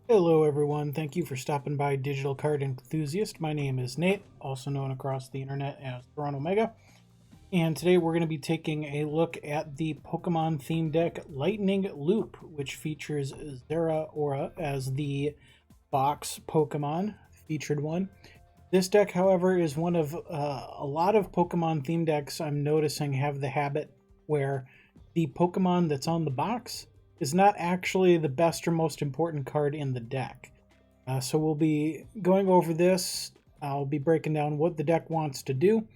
Hello everyone, thank you for stopping by Digital Card Enthusiast. My name is Nate, also known across the internet as Toronto Mega, and today we're going to be taking a look at the Pokemon theme deck Lightning Loop, which features Zerora as the box Pokemon, featured one. This deck, however, is one of a lot of Pokemon theme decks I'm noticing have the habit where the Pokemon that's on the box is not actually the best or most important card in the deck. So we'll be going over this. I'll be breaking down what the deck wants to do,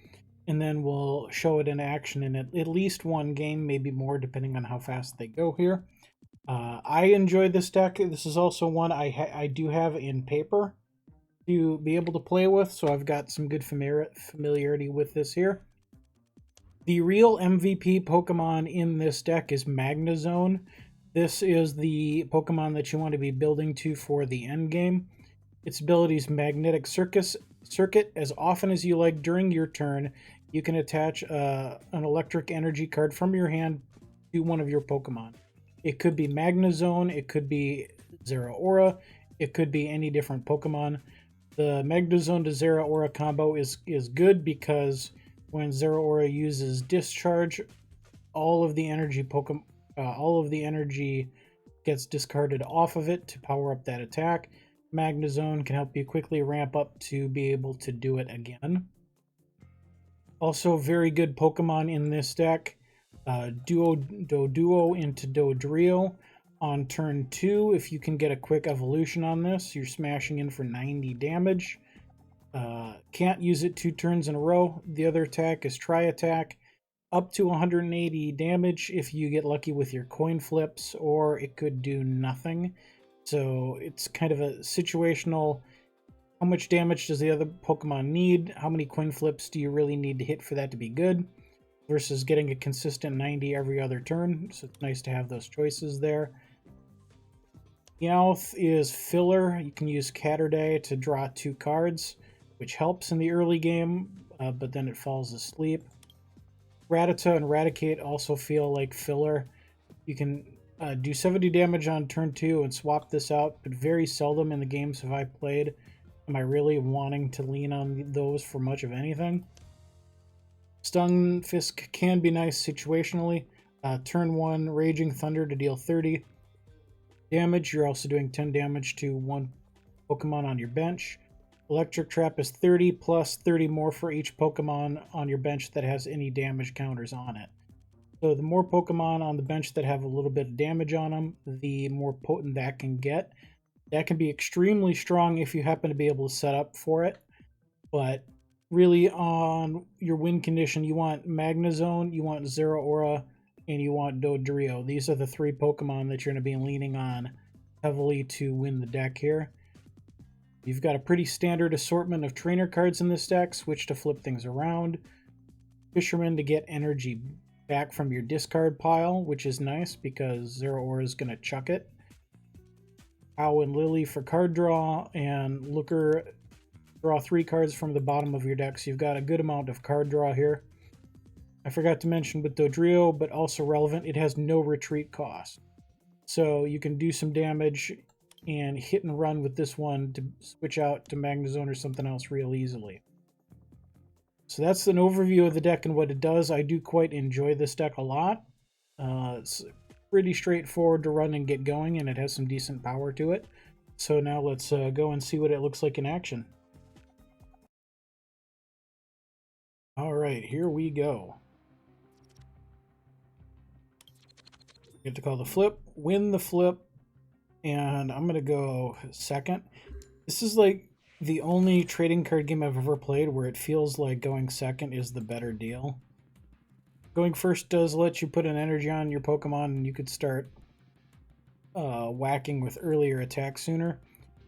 and then we'll show it in action in at least one game, maybe more, depending on how fast they go here. I enjoy this deck. This is also one I do have in paper to be able to play with, so I've got some good familiarity with this here. The real MVP Pokemon in this deck is Magnezone. This is the Pokemon that you want to be building to for the end game. Its ability is Magnetic Circuit. As often as you like during your turn, you can attach an electric energy card from your hand to one of your Pokemon. It could be Magnezone, it could be Zerora, it could be any different Pokemon. The Magnezone to Zerora combo is good because when Zerora uses Discharge, all of the energy gets discarded off of it to power up that attack. Magnezone can help you quickly ramp up to be able to do it again. Also, very good Pokemon in this deck. Doduo into Dodrio. On turn 2, if you can get a quick evolution on this, you're smashing in for 90 damage. Can't use it 2 turns in a row. The other attack is Tri-Attack. Up to 180 damage if you get lucky with your coin flips, or it could do nothing. So it's kind of a situational, how much damage does the other Pokemon need? How many coin flips do you really need to hit for that to be good? Versus getting a consistent 90 every other turn. So it's nice to have those choices there. Meowth is filler. You can use Catterday to draw 2 cards, which helps in the early game, but then it falls asleep. Rattata and Raticate also feel like filler. You can do 70 damage on turn 2 and swap this out, but very seldom in the games have I played am I really wanting to lean on those for much of anything. Stunfisk can be nice situationally. Turn 1, Raging Thunder to deal 30 damage. You're also doing 10 damage to one Pokemon on your bench. Electric Trap is 30 plus 30 more for each Pokemon on your bench that has any damage counters on it. So the more Pokemon on the bench that have a little bit of damage on them, the more potent that can get. That can be extremely strong if you happen to be able to set up for it. But really on your win condition, you want Magnezone, you want Zeraora, and you want Dodrio. These are the 3 Pokemon that you're going to be leaning on heavily to win the deck here. You've got a pretty standard assortment of trainer cards in this deck. Switch to flip things around. Fisherman to get energy back from your discard pile, which is nice because Zeraora is going to chuck it. Ow and Lily for card draw, and Looker, draw 3 cards from the bottom of your deck, so you've got a good amount of card draw here. I forgot to mention with Dodrio, but also relevant, it has no retreat cost. So you can do some damage and hit and run with this one to switch out to Magnezone or something else real easily. So that's an overview of the deck and what it does. I do quite enjoy this deck a lot. It's pretty straightforward to run and get going, and it has some decent power to it. So now let's go and see what it looks like in action. Alright, here we go. You have to call the flip, win the flip, and I'm going to go second. This is like the only trading card game I've ever played where it feels like going second is the better deal. Going first does let you put an energy on your Pokemon and you could start whacking with earlier attack sooner.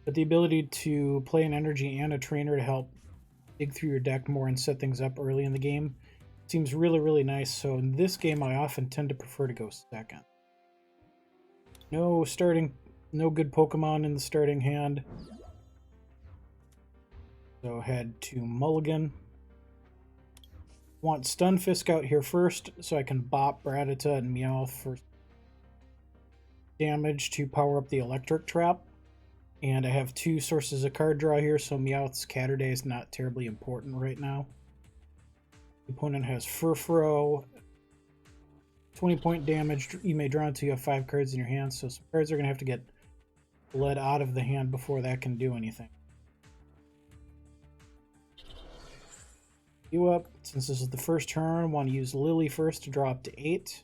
But the ability to play an energy and a trainer to help dig through your deck more and set things up early in the game seems really, really nice. So in this game, I often tend to prefer to go second. No good Pokemon in the starting hand. So head to Mulligan. Want Stunfisk out here first so I can bop Rattata and Meowth for damage to power up the electric trap. And I have 2 sources of card draw here, so Meowth's Catterday is not terribly important right now. The opponent has Furfuro, 20-point damage. You may draw until you have 5 cards in your hand, so some cards are going to have to get bled out of the hand before that can do anything. You up, since this is the first turn, want to use Lily first to draw up to 8.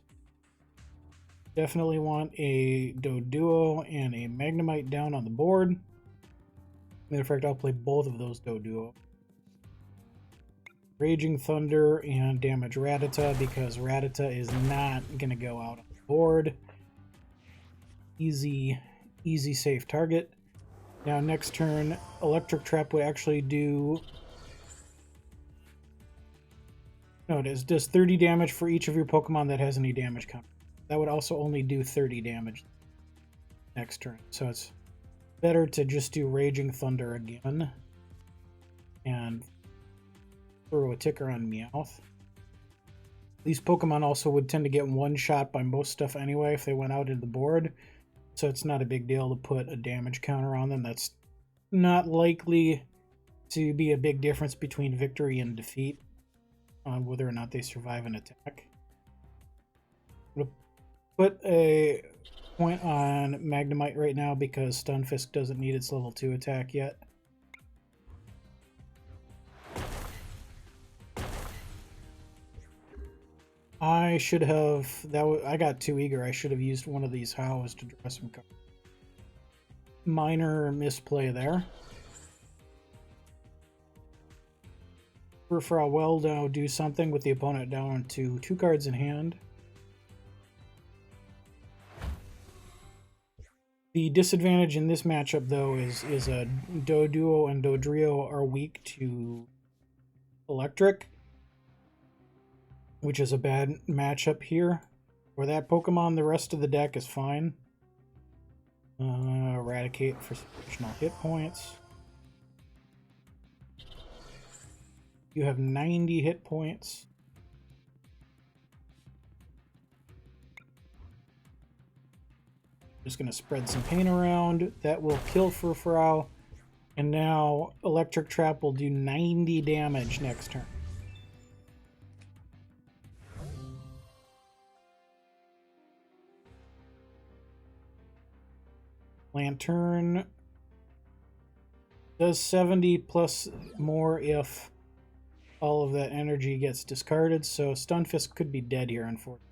Definitely want a Doduo and a Magnemite down on the board. Matter of fact, I'll play both of those Doduo. Raging Thunder and damage Rattata because Rattata is not going to go out on the board. Easy safe target. Now next turn, Electric Trap would actually do... No, it does 30 damage for each of your Pokemon that has any damage counter. That would also only do 30 damage next turn. So it's better to just do Raging Thunder again and throw a ticker on Meowth. These Pokemon also would tend to get one shot by most stuff anyway if they went out into the board. So it's not a big deal to put a damage counter on them. That's not likely to be a big difference between victory and defeat on whether or not they survive an attack. I'm going to put a point on Magnemite right now because Stunfisk doesn't need its level 2 attack yet. I should have... I got too eager. I should have used one of these Hows to draw some cards. Minor misplay there. For will now do something with the opponent down to 2 cards in hand. The disadvantage in this matchup, though, is a Doduo and Dodrio are weak to Electric, which is a bad matchup here. For that Pokemon, the rest of the deck is fine. Eradicate for some additional hit points. You have 90 hit points. Just going to spread some pain around. That will kill Furfurou. And now Electric Trap will do 90 damage next turn. Lantern does 70 plus more if all of that energy gets discarded, so Stunfisk could be dead here, unfortunately.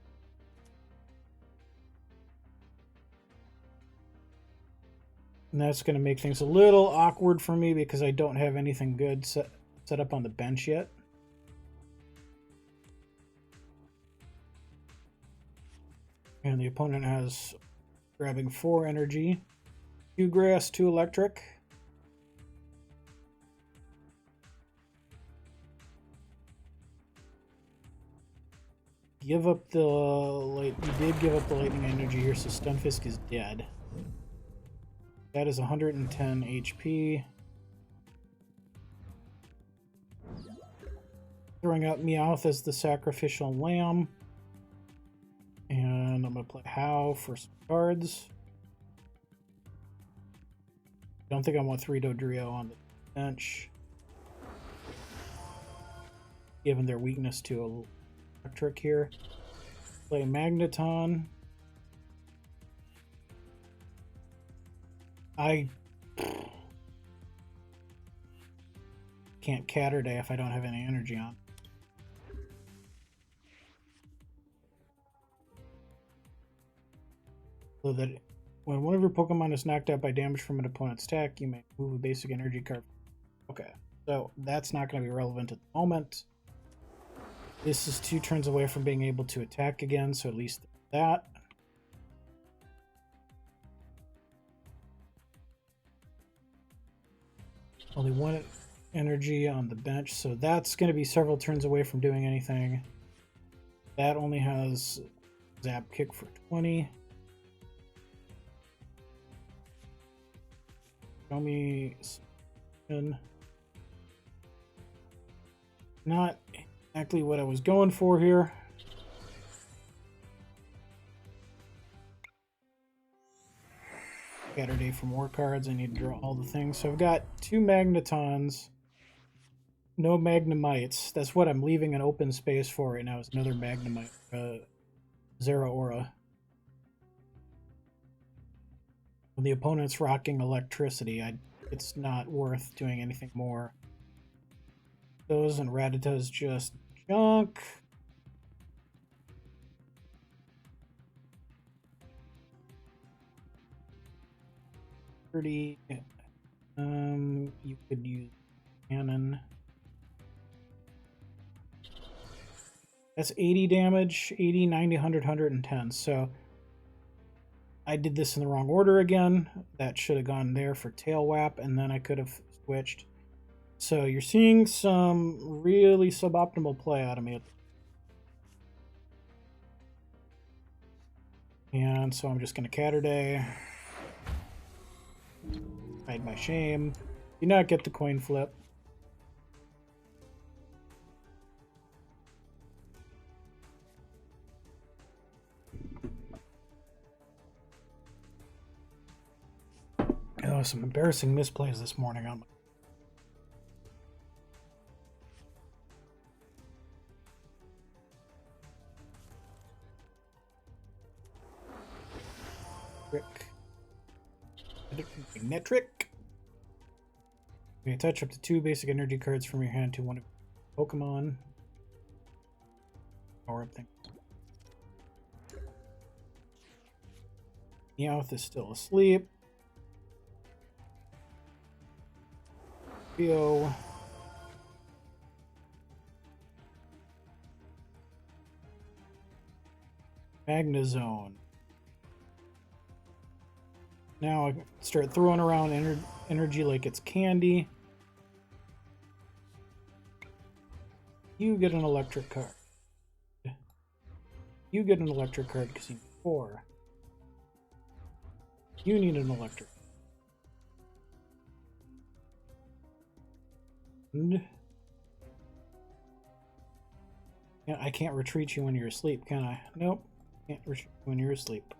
And that's going to make things a little awkward for me because I don't have anything good set up on the bench yet. And the opponent has grabbing 4 energy, 2 grass, 2 electric. Give up the light. You did give up the lightning energy here, so Stunfisk is dead. That is 110 HP. Throwing out Meowth as the sacrificial lamb. And I'm going to play How for some cards. Don't think I want 3 Dodrio on the bench, given their weakness to electric here. Play Magnezone. I can't Catterday if I don't have any energy on. So that when one of your Pokemon is knocked out by damage from an opponent's attack, you may move a basic energy card. Okay, so that's not going to be relevant at the moment. This is 2 turns away from being able to attack again, so at least that. Only 1 energy on the bench, so that's going to be several turns away from doing anything. That only has Zap Kick for 20. Show me not exactly what I was going for here. Saturday for more cards. I need to draw all the things. So I've got 2 Magnetons, no Magnemites. That's what I'm leaving an open space for right now, is another Magnemite, Zerora. When the opponent's rocking electricity, it's not worth doing anything more. Those and Rattata's just junk. You could use cannon. That's 80 damage, 80, 90, 100, 110. So I did this in the wrong order again. That should have gone there for Tail Whap, and then I could have switched. So you're seeing some really suboptimal play out of me. And so I'm just going to Catterday. Hide my shame. Do not get the coin flip. Oh, some embarrassing misplays this morning on my... Metric. You touch up to 2 basic energy cards from your hand to one of your Pokemon. Power up thing. Meowth is still asleep. Rio. Magnezone. Now I start throwing around energy like it's candy. You get an electric card. You get an electric card because you need 4. You need an electric. And yeah, I can't retreat you when you're asleep, can I? Nope. Can't retreat you when you're asleep.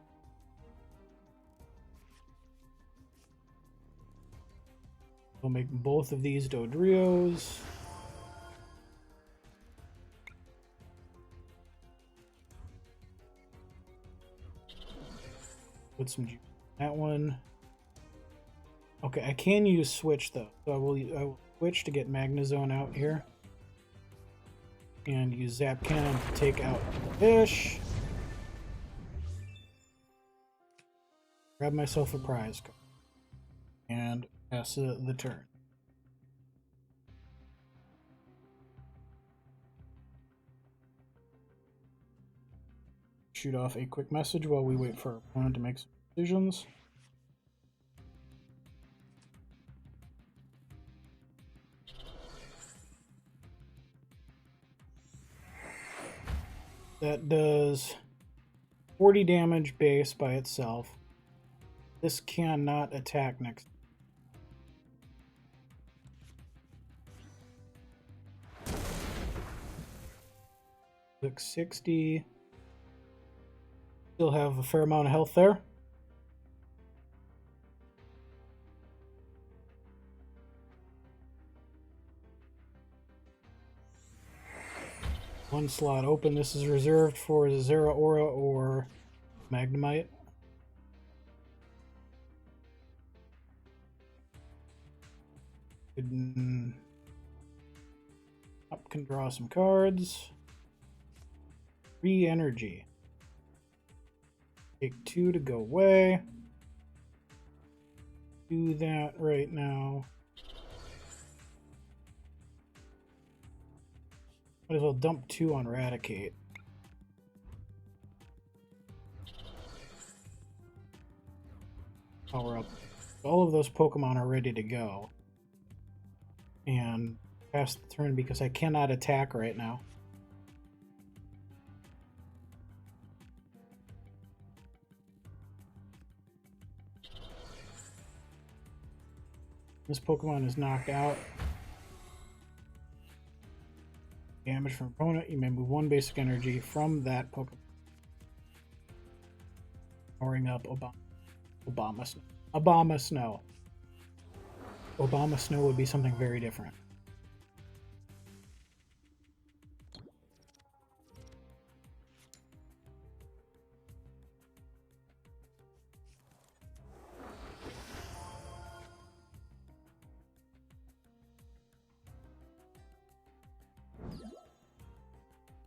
We'll make both of these Dodrios. Put some juice in that one. Okay, I can use switch though. So I will switch to get Magnezone out here. And use Zap Cannon to take out the fish. Grab myself a prize card. And pass the turn. Shoot off a quick message while we wait for our opponent to make some decisions. That does 40 damage base by itself. This cannot attack next. Took 60. Still have a fair amount of health there. One slot open. This is reserved for the Zerora or Magnemite. Up can draw some cards. Re-energy. Take 2 to go away. Do that right now. Might as well dump 2 on Raticate. Power up. All of those Pokemon are ready to go. And pass the turn because I cannot attack right now. This Pokemon is knocked out. Damage from opponent. You may move 1 basic energy from that Pokemon. Powering up Obama. Obama Snow. Obama Snow would be something very different.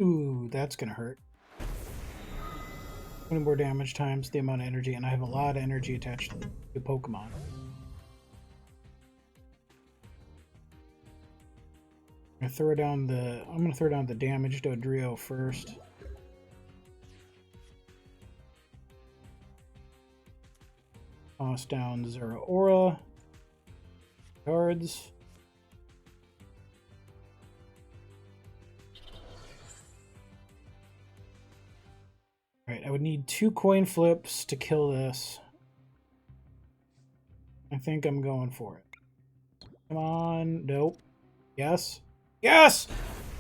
Ooh, that's gonna hurt. 20 more damage times the amount of energy, and I have a lot of energy attached to Pokemon. I'm gonna throw down the damage to Dodrio first. Toss down Zerora. Cards. Alright, I would need 2 coin flips to kill this. I think I'm going for it. Come on. Nope. Yes. Yes!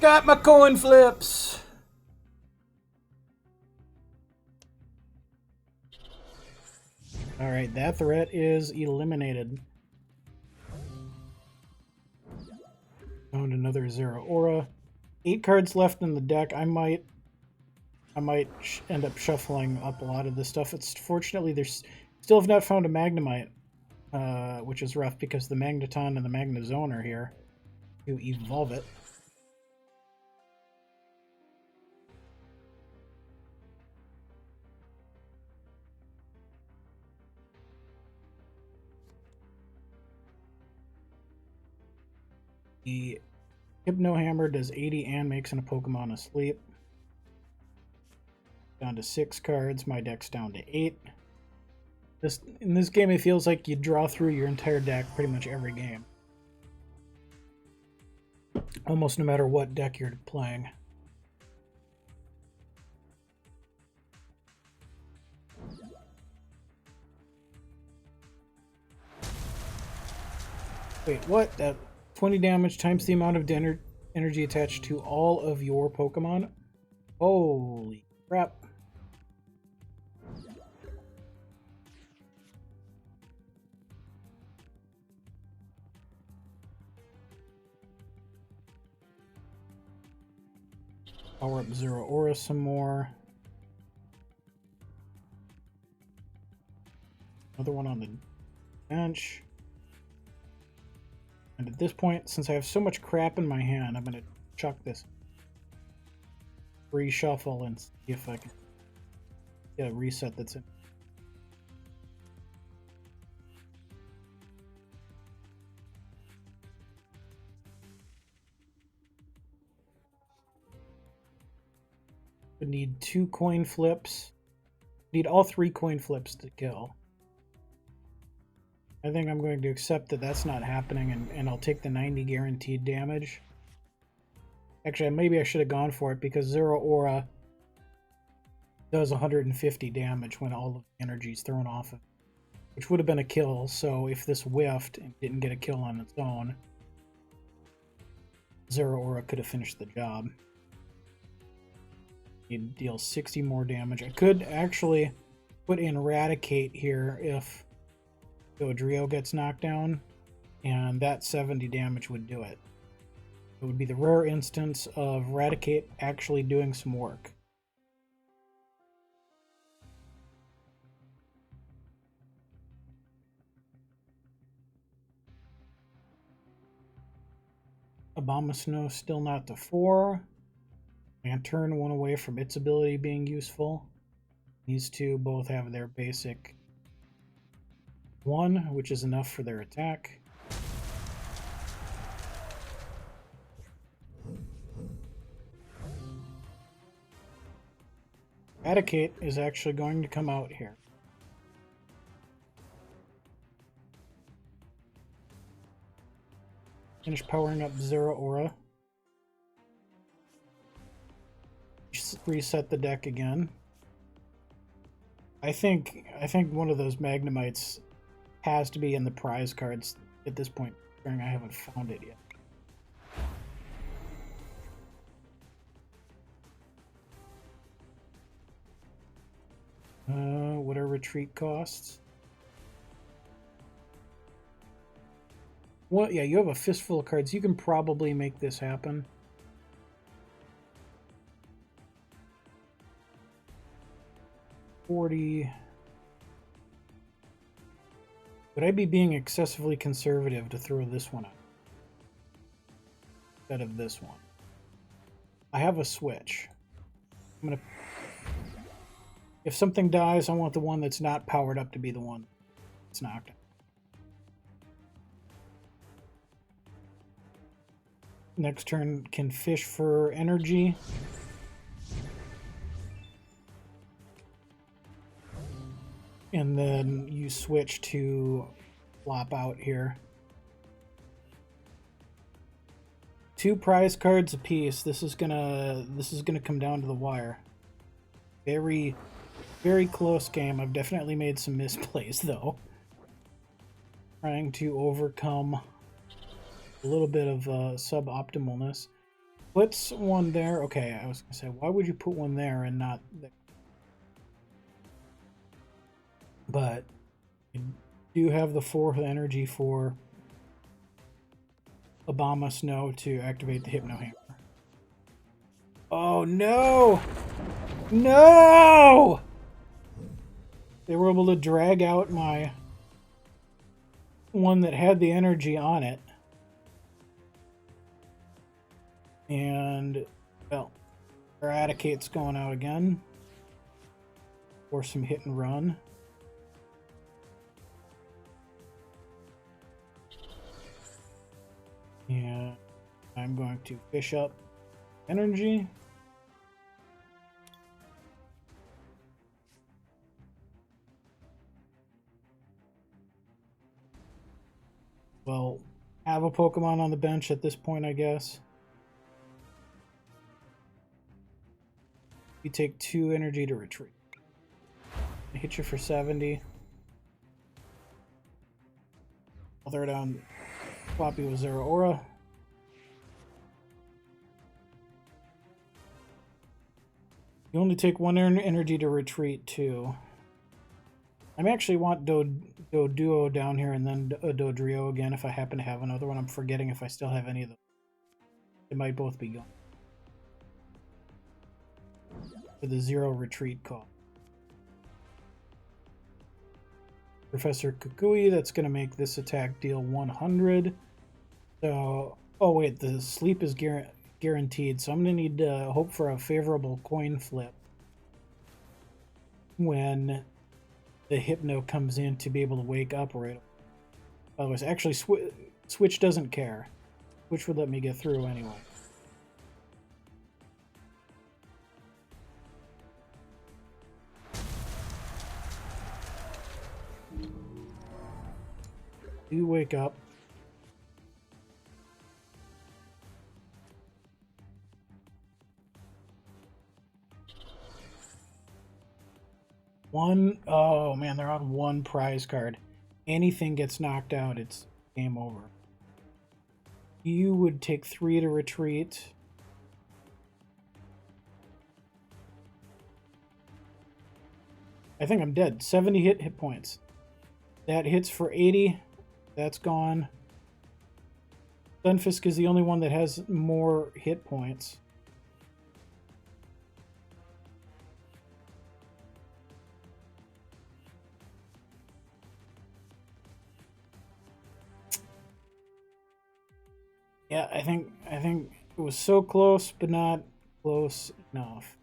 Got my coin flips! Alright, that threat is eliminated. Found another Zeraora. 8 cards left in the deck. I might end up shuffling up a lot of this stuff. It's fortunately there's still have not found a Magnemite, which is rough because the Magneton and the Magnezone are here to evolve it. The Hypno Hammer does 80 and makes a Pokemon asleep. Down to 6 cards. My deck's down to 8. In this game, it feels like you draw through your entire deck pretty much every game. Almost no matter what deck you're playing. Wait, what? That 20 damage times the amount of energy attached to all of your Pokemon? Holy crap. Power up Zeraora some more. Another one on the bench. And at this point, since I have so much crap in my hand, I'm going to chuck this reshuffle and see if I can get a reset that's in. Would need 2 coin flips. Need all 3 coin flips to kill. I think I'm going to accept that that's not happening, and I'll take the 90 guaranteed damage. Actually, maybe I should have gone for it, because Zeraora does 150 damage when all of the energy is thrown off of it, which would have been a kill. So if this whiffed and didn't get a kill on its own, Zeraora could have finished the job. He'd deal 60 more damage. I could actually put in Eradicate here if Dodrio gets knocked down, and that 70 damage would do it. It would be the rare instance of Eradicate actually doing some work. Abomasnow still not to 4. And turn 1 away from its ability being useful. These two both have their basic 1, which is enough for their attack. Eradicate is actually going to come out here. Finish powering up Zeraora. Reset the deck again. I think one of those Magnemites has to be in the prize cards at this point, considering I haven't found it yet. What are retreat costs? Well, yeah, you have a fistful of cards. You can probably make this happen. Would I be being excessively conservative to throw this one out instead of this one? I have a switch. I'm gonna. If something dies, I want the one that's not powered up to be the one that's knocked out. Next turn can fish for energy. And then you switch to flop out here. 2 prize cards apiece. This is gonna come down to the wire. Very, very close game. I've definitely made some misplays though. Trying to overcome a little bit of suboptimalness. Puts one there. Okay, I was gonna say, why would you put one there and not there? But you do have the 4th energy for Magnezone to activate the Hypno Hammer. Oh no! No! They were able to drag out my one that had the energy on it. And, well, Eradicate's going out again. Or some hit and run. And I'm going to fish up energy. Well, have a Pokemon on the bench at this point, I guess. You take 2 energy to retreat. I hit you for 70. I'll throw down Floppy with Zerora. You only take 1 energy to retreat, too. I actually want Doduo down here and then a Dodrio again if I happen to have another one. I'm forgetting if I still have any of them. They might both be gone. For the 0 retreat call. Professor Kukui, that's going to make this attack deal 100. So, oh wait, the sleep is guaranteed, so I'm going to need to hope for a favorable coin flip when the Hypno comes in to be able to wake up right away. Otherwise, actually, Switch doesn't care. Switch would let me get through anyway. You wake up. Oh man, they're on 1 prize card. Anything gets knocked out, it's game over. You would take 3 to retreat. I think I'm dead. 70 hit points. That hits for 80. That's gone. Sunfisk is the only one that has more hit points. Yeah, I think it was so close, but not close enough.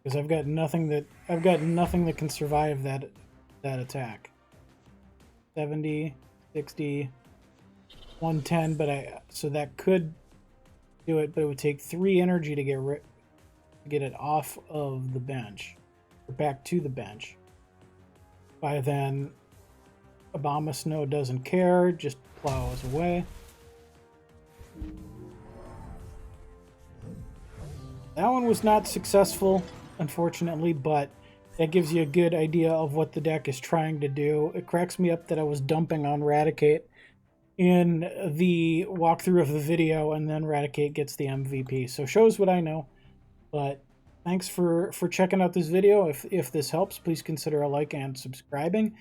Because I've got nothing that can survive that attack. 70, 60, 110, but so that could do it, but it would take 3 energy to get it off of the bench, or back to the bench. By then, Magnezone doesn't care, just plows away. That one was not successful, unfortunately, but that gives you a good idea of what the deck is trying to do. It cracks me up that I was dumping on Raticate in the walkthrough of the video, and then Raticate gets the MVP. So shows what I know, but Thanks for checking out this video. If this helps, please consider a like and subscribing.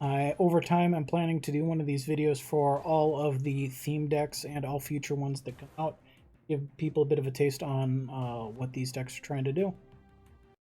Over time, I'm planning to do one of these videos for all of the theme decks and all future ones that come out. Give people a bit of a taste on what these decks are trying to do.